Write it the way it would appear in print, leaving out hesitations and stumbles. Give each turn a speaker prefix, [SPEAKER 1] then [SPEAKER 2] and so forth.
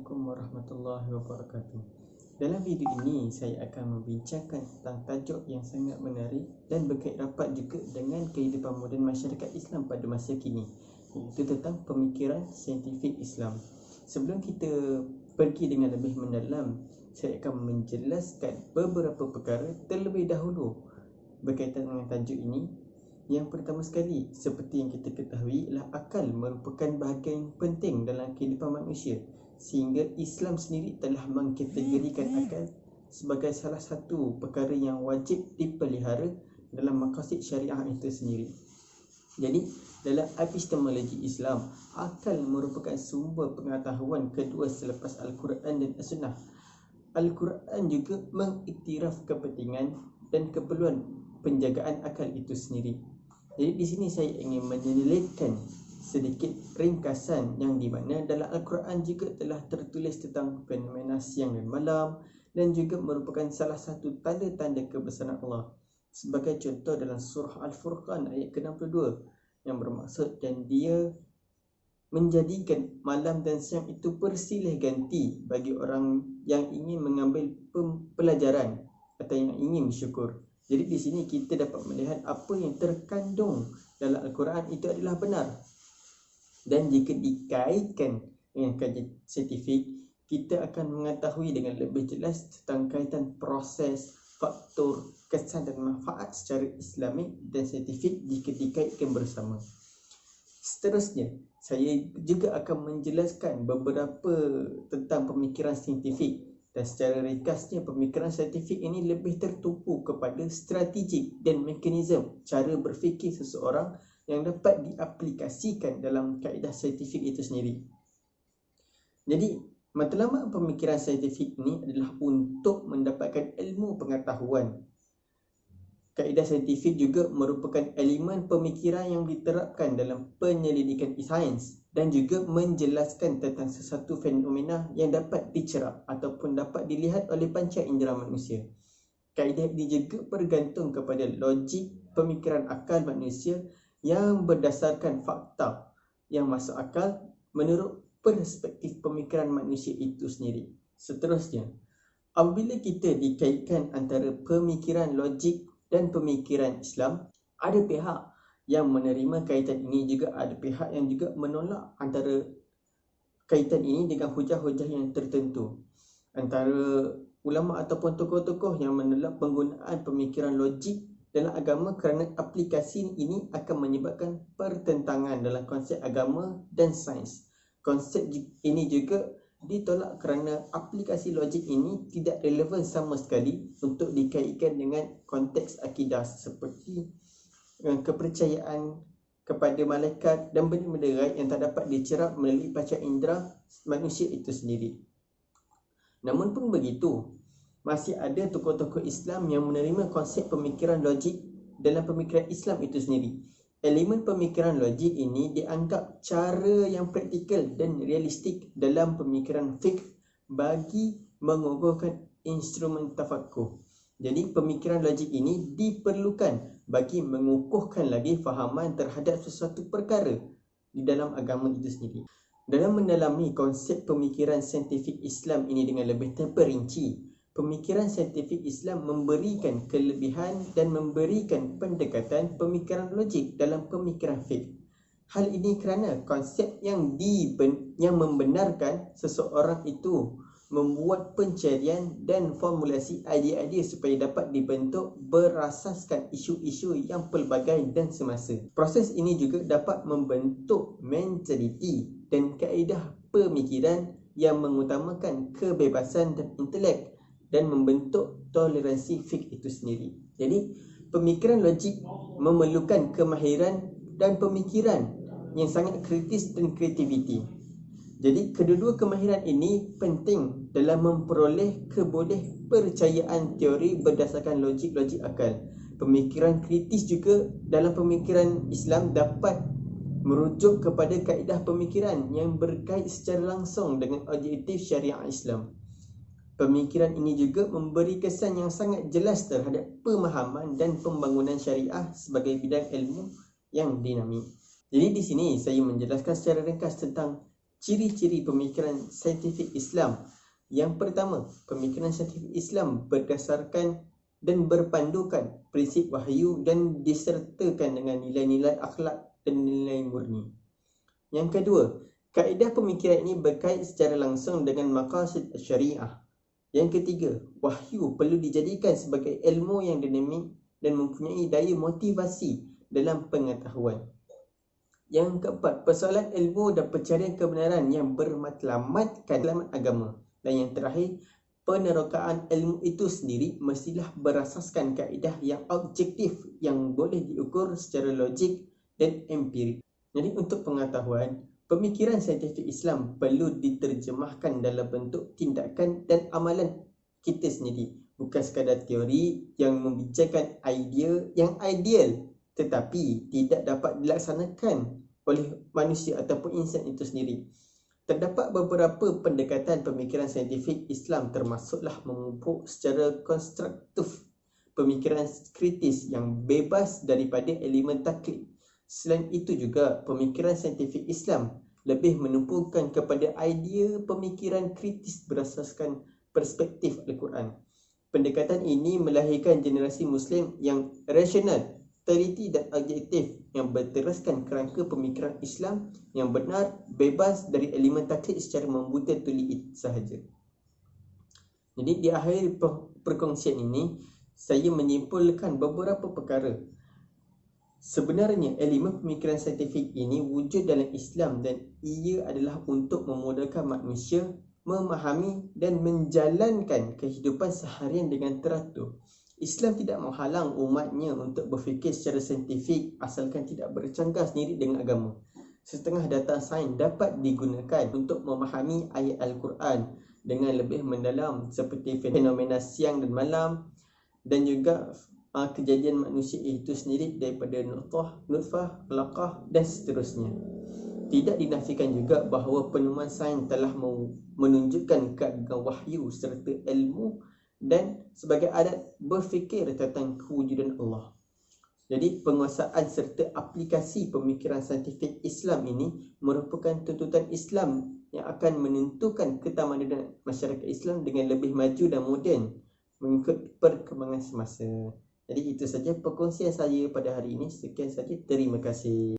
[SPEAKER 1] Assalamualaikum warahmatullahi wabarakatuh. Dalam video ini saya akan membincangkan tentang tajuk yang sangat menarik dan berkait rapat juga dengan kehidupan moden masyarakat Islam pada masa kini, iaitu tentang pemikiran saintifik Islam. Sebelum kita pergi dengan lebih mendalam, saya akan menjelaskan beberapa perkara terlebih dahulu berkaitan dengan tajuk ini. Yang pertama sekali, seperti yang kita ketahui, ialah akal merupakan bahagian penting dalam kehidupan manusia, sehingga Islam sendiri telah mengkategorikan akal sebagai salah satu perkara yang wajib dipelihara dalam maqasid syariah itu sendiri. Jadi, dalam epistemologi Islam, akal merupakan sumber pengetahuan kedua selepas Al-Quran dan As-Sunnah. Al-Quran juga mengiktiraf kepentingan dan keperluan penjagaan akal itu sendiri. Jadi di sini saya ingin menyelitkan sedikit ringkasan yang di mana dalam Al-Quran juga telah tertulis tentang fenomena siang dan malam dan juga merupakan salah satu tanda-tanda kebesaran Allah. Sebagai contoh dalam surah Al-Furqan ayat ke-62 yang bermaksud dan dia menjadikan malam dan siang itu persilih ganti bagi orang yang ingin mengambil pelajaran atau yang ingin bersyukur. Jadi di sini kita dapat melihat apa yang terkandung dalam Al-Quran itu adalah benar. Dan jika dikaitkan dengan kajian saintifik, kita akan mengetahui dengan lebih jelas tentang kaitan proses, faktor, kesan dan manfaat secara Islamik dan saintifik jika dikaitkan bersama. Seterusnya, saya juga akan menjelaskan beberapa tentang pemikiran saintifik. Dan secara ringkasnya, pemikiran saintifik ini lebih tertumpu kepada strategik dan mekanisme cara berfikir seseorang yang dapat diaplikasikan dalam kaedah saintifik itu sendiri. Jadi, matlamat pemikiran saintifik ini adalah untuk mendapatkan ilmu pengetahuan. Kaedah saintifik juga merupakan elemen pemikiran yang diterapkan dalam penyelidikan sains dan juga menjelaskan tentang sesuatu fenomena yang dapat dicerap ataupun dapat dilihat oleh panca indera manusia. Kaedah ini juga bergantung kepada logik pemikiran akal manusia yang berdasarkan fakta yang masuk akal menurut perspektif pemikiran manusia itu sendiri. Seterusnya, apabila kita dikaitkan antara pemikiran logik dan pemikiran Islam, ada pihak yang menerima kaitan ini, juga ada pihak yang juga menolak antara kaitan ini dengan hujah-hujah yang tertentu. Antara ulama ataupun tokoh-tokoh yang menolak penggunaan pemikiran logik dalam agama kerana aplikasi ini akan menyebabkan pertentangan dalam konsep agama dan sains. Konsep ini juga ditolak kerana aplikasi logik ini tidak relevan sama sekali untuk dikaitkan dengan konteks akidah seperti kepercayaan kepada malaikat dan benda-benda gaib yang tak dapat dicerap melalui panca indera manusia itu sendiri. Namun pun begitu, masih ada tokoh-tokoh Islam yang menerima konsep pemikiran logik dalam pemikiran Islam itu sendiri. Elemen pemikiran logik ini dianggap cara yang praktikal dan realistik dalam pemikiran fiqh bagi mengukuhkan instrumen tafaqquh. Jadi pemikiran logik ini diperlukan bagi mengukuhkan lagi fahaman terhadap sesuatu perkara di dalam agama itu sendiri. Dalam mendalami konsep pemikiran saintifik Islam ini dengan lebih terperinci, pemikiran saintifik Islam memberikan kelebihan dan memberikan pendekatan pemikiran logik dalam pemikiran fiqh. Hal ini kerana konsep yang membenarkan seseorang itu membuat pencarian dan formulasi idea-idea supaya dapat dibentuk berasaskan isu-isu yang pelbagai dan semasa. Proses ini juga dapat membentuk mentaliti dan kaedah pemikiran yang mengutamakan kebebasan dan intelek dan membentuk toleransi fiqh itu sendiri. Jadi, pemikiran logik memerlukan kemahiran dan pemikiran yang sangat kritis dan kreativiti. Jadi, kedua-dua kemahiran ini penting dalam memperoleh kebolehpercayaan teori berdasarkan logik-logik akal. Pemikiran kritis juga dalam pemikiran Islam dapat merujuk kepada kaedah pemikiran yang berkait secara langsung dengan objektif syariah Islam. Pemikiran ini juga memberi kesan yang sangat jelas terhadap pemahaman dan pembangunan syariah sebagai bidang ilmu yang dinamik. Jadi di sini saya menjelaskan secara ringkas tentang Ciri-ciri pemikiran saintifik Islam. Yang pertama, pemikiran saintifik Islam berdasarkan dan berpandukan prinsip wahyu dan disertakan dengan nilai-nilai akhlak dan nilai murni. Yang kedua, kaedah pemikiran ini berkait secara langsung dengan maqasid syariah. Yang ketiga, wahyu perlu dijadikan sebagai ilmu yang dinamik dan mempunyai daya motivasi dalam pengetahuan. Yang keempat, persoalan ilmu dan pencarian kebenaran yang bermatlamatkan selamat agama. Dan yang terakhir, penerokaan ilmu itu sendiri mestilah berasaskan kaedah yang objektif yang boleh diukur secara logik dan empirik. Jadi untuk pengetahuan, pemikiran saintifik Islam perlu diterjemahkan dalam bentuk tindakan dan amalan kita sendiri. Bukan sekadar teori yang membicarakan idea yang ideal tetapi tidak dapat dilaksanakan oleh manusia ataupun insan itu sendiri. Terdapat beberapa pendekatan pemikiran saintifik Islam termasuklah memupuk secara konstruktif pemikiran kritis yang bebas daripada elemen taklid. Selain itu juga, pemikiran saintifik Islam lebih menumpukan kepada idea pemikiran kritis berasaskan perspektif Al-Quran. Pendekatan ini melahirkan generasi Muslim yang rasional, teliti dan objektif yang berteraskan kerangka pemikiran Islam yang benar, bebas dari elemen taklid secara membuta tuli sahaja. Jadi di akhir perkongsian ini, saya menyimpulkan beberapa perkara. Sebenarnya elemen pemikiran saintifik ini wujud dalam Islam dan ia adalah untuk memudahkan manusia memahami dan menjalankan kehidupan seharian dengan teratur. Islam tidak menghalang umatnya untuk berfikir secara saintifik asalkan tidak bercanggah sendiri dengan agama. Setengah data sains dapat digunakan untuk memahami ayat Al-Quran dengan lebih mendalam seperti fenomena siang dan malam dan juga kejadian manusia itu sendiri daripada nutfah, alaqah dan seterusnya. Tidak dinafikan juga bahawa penemuan sains telah menunjukkan keagungan wahyu serta ilmu dan sebagai adat berfikir tentang kewujudan Allah. Jadi penguasaan serta aplikasi pemikiran saintifik Islam ini merupakan tuntutan Islam yang akan menentukan ketamadunan masyarakat Islam dengan lebih maju dan moden mengikut perkembangan semasa. Jadi itu saja perkongsian saya pada hari ini. Sekian saja. Terima kasih.